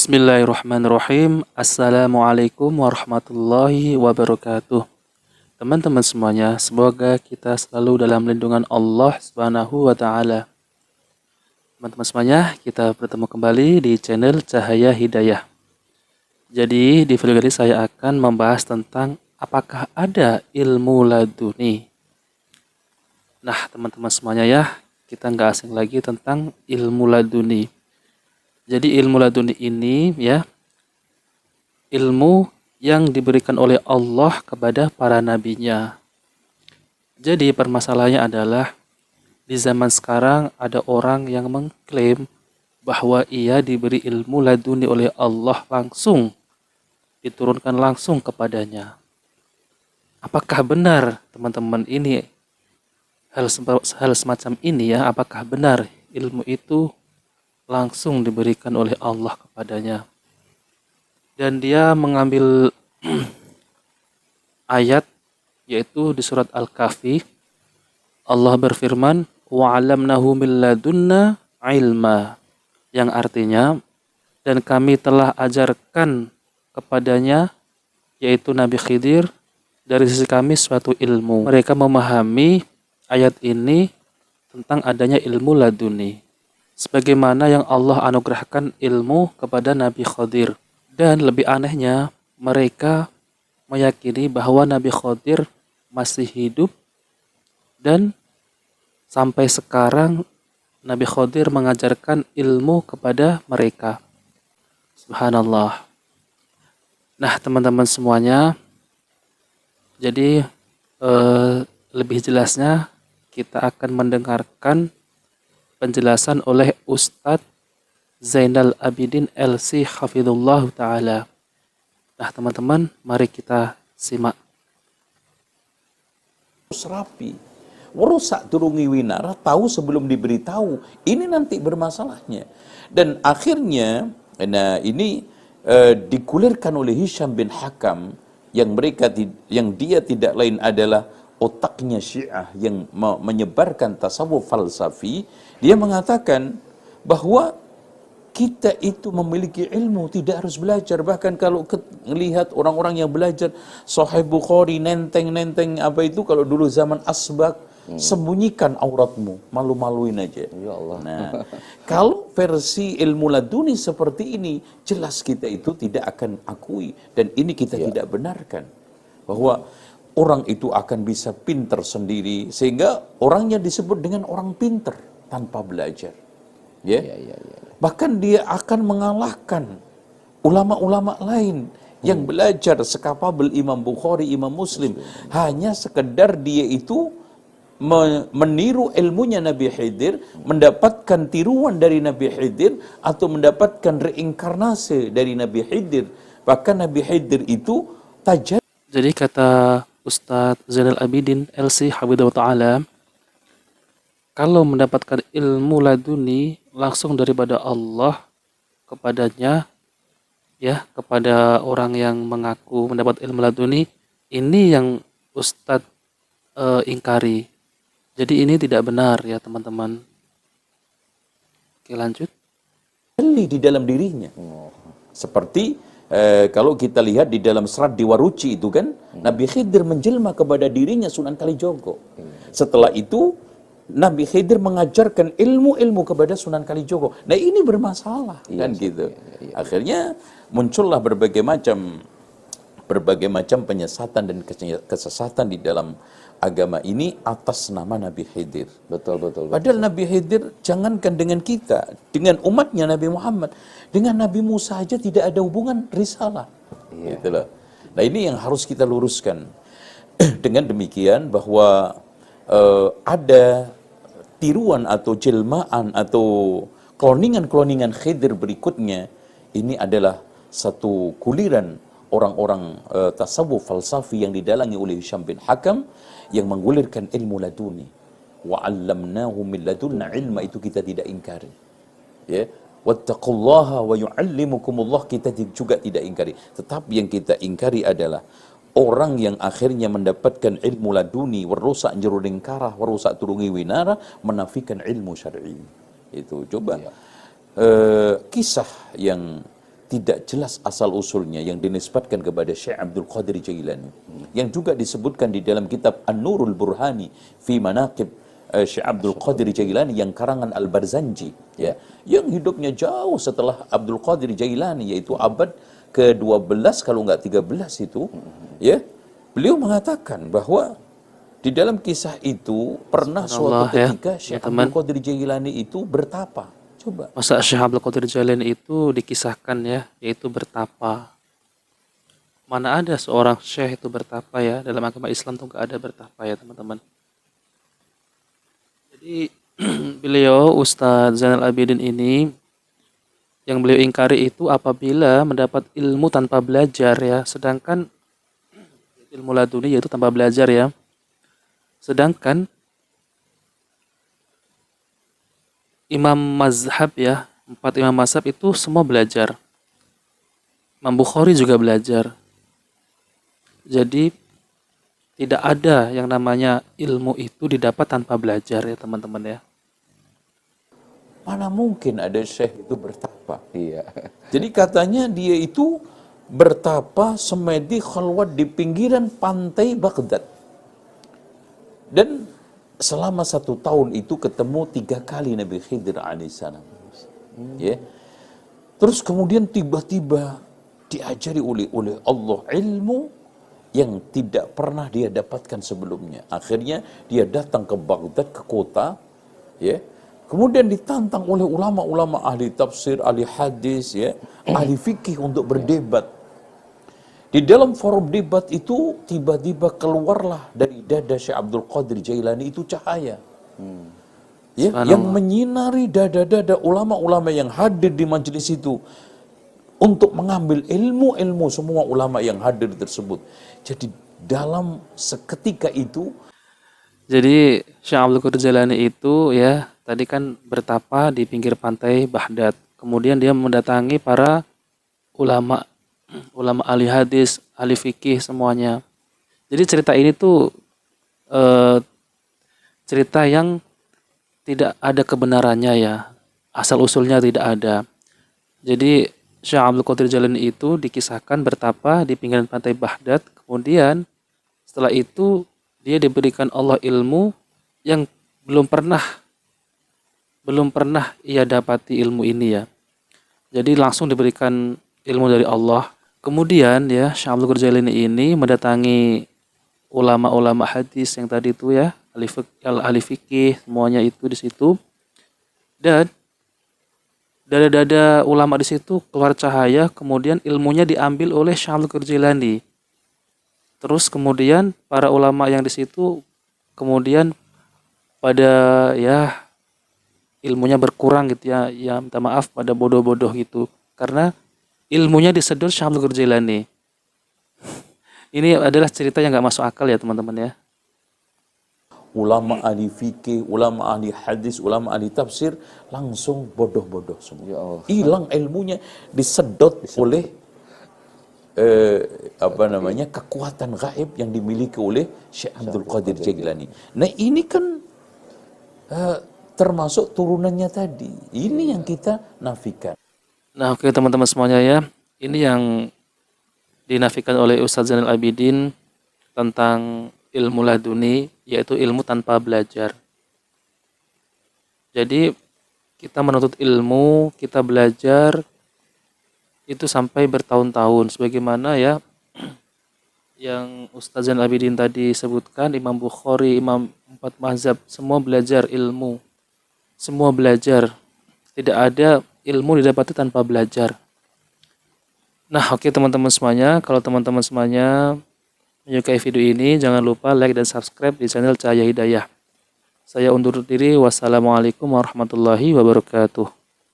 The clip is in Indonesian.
Bismillahirrahmanirrahim. Assalamualaikum warahmatullahi wabarakatuh. Teman-teman semuanya, semoga kita selalu dalam lindungan Allah Subhanahu wa taala. Teman-teman semuanya, kita bertemu kembali di channel Cahaya Hidayah. Jadi, di video kali saya akan membahas tentang apakah ada ilmu laduni. Nah, teman-teman semuanya ya, kita nggak asing lagi tentang ilmu laduni. Jadi ilmu laduni ini ya, ilmu yang diberikan oleh Allah kepada para nabinya. Jadi permasalahannya adalah di zaman sekarang ada orang yang mengklaim bahwa ia diberi ilmu laduni oleh Allah langsung, diturunkan langsung kepadanya. Apakah benar teman-teman ini hal semacam ini ya? Apakah benar ilmu itu langsung diberikan oleh Allah kepadanya? Dan dia mengambil ayat yaitu di surat Al-Kahfi. Allah berfirman, "Wa'alamnahu min ladunna ilma", yang artinya, dan kami telah ajarkan kepadanya, yaitu Nabi Khidir, dari sisi kami suatu ilmu. Mereka memahami ayat ini tentang adanya ilmu laduni, sebagaimana yang Allah anugerahkan ilmu kepada Nabi Khidir. Dan lebih anehnya, mereka meyakini bahwa Nabi Khidir masih hidup dan sampai sekarang Nabi Khidir mengajarkan ilmu kepada mereka. Subhanallah. Nah, teman-teman semuanya, jadi lebih jelasnya kita akan mendengarkan penjelasan oleh Ustadz Zainal Abidin LC Hafidhullah Ta'ala. Nah teman-teman, mari kita simak. Rapi, warusak turungi winara, tahu sebelum diberitahu. Ini nanti bermasalahnya. Dan akhirnya, nah ini digulirkan oleh Hisham bin Hakam, yang dia tidak lain adalah otaknya Syiah yang menyebarkan tasawuf falsafi. Dia mengatakan bahwa kita itu memiliki ilmu, tidak harus belajar. Bahkan kalau melihat orang-orang yang belajar Sahih Bukhari, nenteng-nenteng apa itu, kalau dulu zaman asbak, sembunyikan auratmu, malu-maluin aja. Ya Allah. Nah, kalau versi ilmu laduni seperti ini, jelas kita itu tidak akan akui. Dan ini kita tidak benarkan. Bahwa orang itu akan bisa pinter sendiri, sehingga orangnya disebut dengan orang pinter tanpa belajar. Ya. Bahkan dia akan mengalahkan ulama-ulama lain yang belajar sekapabel Imam Bukhari, Imam Muslim. Hanya sekedar dia itu meniru ilmunya Nabi Khidir, mendapatkan tiruan dari Nabi Khidir, atau mendapatkan reinkarnasi dari Nabi Khidir. Bahkan Nabi Khidir itu tajam. Jadi kata Ustadz Zainal Abidin LC Hafidhullah Ta'ala, kalau mendapatkan ilmu laduni langsung daripada Allah kepadanya, ya, kepada orang yang mengaku mendapat ilmu laduni, ini yang Ustadz ingkari. Jadi ini tidak benar ya teman-teman. Oke, lanjut. Di dalam dirinya. Seperti kalau kita lihat di dalam serat Dewaruci itu kan, Nabi Khidir menjelma kepada dirinya Sunan Kalijogo. Setelah itu Nabi Khidir mengajarkan ilmu-ilmu kepada Sunan Kalijogo. Nah ini bermasalah, kan gitu. Akhirnya muncullah berbagai macam penyesatan dan kesesatan di dalam agama ini atas nama Nabi Khidir. Betul. Padahal Nabi Khidir, jangankan dengan kita, dengan umatnya Nabi Muhammad, dengan Nabi Musa aja tidak ada hubungan risalah. Gitu loh. Nah ini yang harus kita luruskan. Dengan demikian bahwa ada tiruan atau jelmaan atau kloningan-kloningan Khidir berikutnya, ini adalah satu kuliran orang-orang tasawuf falsafi yang didalangi oleh Hisham bin Hakam yang menggulirkan ilmu laduni. Wa'allamnahu min ladunna ilma, itu kita tidak ingkari. Ya, wattaqullaha wa yu'allimukumullah, kita juga tidak ingkari. Tetapi yang kita ingkari adalah orang yang akhirnya mendapatkan ilmu laduni, warusak jeruding karah, warusak turungi winara, menafikan ilmu syar'i. Itu coba kisah yang tidak jelas asal-usulnya yang dinisbatkan kepada Syekh Abdul Qadir Jailani, yang juga disebutkan di dalam kitab An-Nurul Burhani fi Manaqib Syekh Abdul Qadir Jailani yang karangan Al-Barzanji, ya, yang hidupnya jauh setelah Abdul Qadir Jailani, yaitu abad ke-12 kalau enggak 13 itu, ya. Beliau mengatakan bahwa di dalam kisah itu pernah suatu ketika Syekh Abdul Qadir Jailani itu bertapa. Coba. Masa Syekh Abdul Qadir Jailani itu dikisahkan ya, yaitu bertapa. Mana ada seorang syekh itu bertapa ya, dalam agama Islam tuh enggak ada bertapa ya teman-teman. Jadi beliau Ustadz Zainal Abidin ini yang beliau ingkari itu apabila mendapat ilmu tanpa belajar ya, sedangkan ilmu laduni yaitu tanpa belajar ya. Sedangkan imam mazhab ya, 4 imam mazhab itu semua belajar. Imam Bukhari juga belajar. Jadi tidak ada yang namanya ilmu itu didapat tanpa belajar ya teman-teman ya. Mana mungkin ada syekh itu bertapa? Iya. Jadi katanya dia itu bertapa semedi khalwat di pinggiran pantai Baghdad. Dan selama 1 tahun itu ketemu 3 kali Nabi Khidir alaihissalam. Ya. Terus kemudian tiba-tiba diajari oleh Allah ilmu yang tidak pernah dia dapatkan sebelumnya. Akhirnya dia datang ke Baghdad, ke kota, ya. Kemudian ditantang oleh ulama-ulama ahli tafsir, ahli hadis, ya, ahli fikih untuk berdebat. Di dalam forum debat itu tiba-tiba keluarlah dari dada Syekh Abdul Qadir Jailani itu cahaya. Ya, yang menyinari dada-dada ulama-ulama yang hadir di majelis itu untuk mengambil ilmu-ilmu semua ulama yang hadir tersebut. Jadi dalam seketika itu, jadi Syekh Abdul Qadir Jailani itu ya tadi kan bertapa di pinggir pantai Baghdad. Kemudian dia mendatangi para ulama ahli hadis, ahli fikih semuanya. Jadi cerita ini tuh cerita yang tidak ada kebenarannya ya. Asal usulnya tidak ada. Jadi Syekh Abdul Qadir Jailani itu dikisahkan bertapa di pinggiran pantai Baghdad. Kemudian setelah itu dia diberikan Allah ilmu yang belum pernah ia dapati ilmu ini ya. Jadi langsung diberikan ilmu dari Allah. Kemudian ya Syekh Abdul Qadir Jailani ini mendatangi ulama-ulama hadis yang tadi itu ya, ahli fikih semuanya itu di situ. Dan dada-dada ulama di situ keluar cahaya, kemudian ilmunya diambil oleh Syekh Abdul Qadir Jailani. Terus kemudian para ulama yang di situ kemudian pada ya ilmunya berkurang gitu ya, ya minta maaf pada bodoh-bodoh gitu. Karena ilmunya disedot Syekh Abdul Qadir Jailani. Ini adalah cerita yang nggak masuk akal ya teman-teman ya. Ulama ahli fikih, ulama ahli hadis, ulama ahli tafsir langsung bodoh-bodoh semua. Hilang ilmunya, disedot oleh kekuatan gaib yang dimiliki oleh Syekh Abdul Qadir Jailani. Nah ini kan termasuk turunannya tadi. Ini yang kita nafikan. Nah oke teman-teman semuanya ya. Ini yang dinafikan oleh Ustadz Zainal Abidin tentang ilmu laduni, yaitu ilmu tanpa belajar. Jadi kita menuntut ilmu, kita belajar itu sampai bertahun-tahun. Sebagaimana ya yang Ustadz Zainal Abidin tadi sebutkan, Imam Bukhari, Imam 4 mazhab, semua belajar ilmu. Semua belajar. Tidak ada ilmu didapati tanpa belajar. Nah oke teman-teman semuanya, kalau teman-teman semuanya menyukai video ini, jangan lupa like dan subscribe di channel Cahaya Hidayah. Saya undur diri. Wassalamualaikum warahmatullahi wabarakatuh.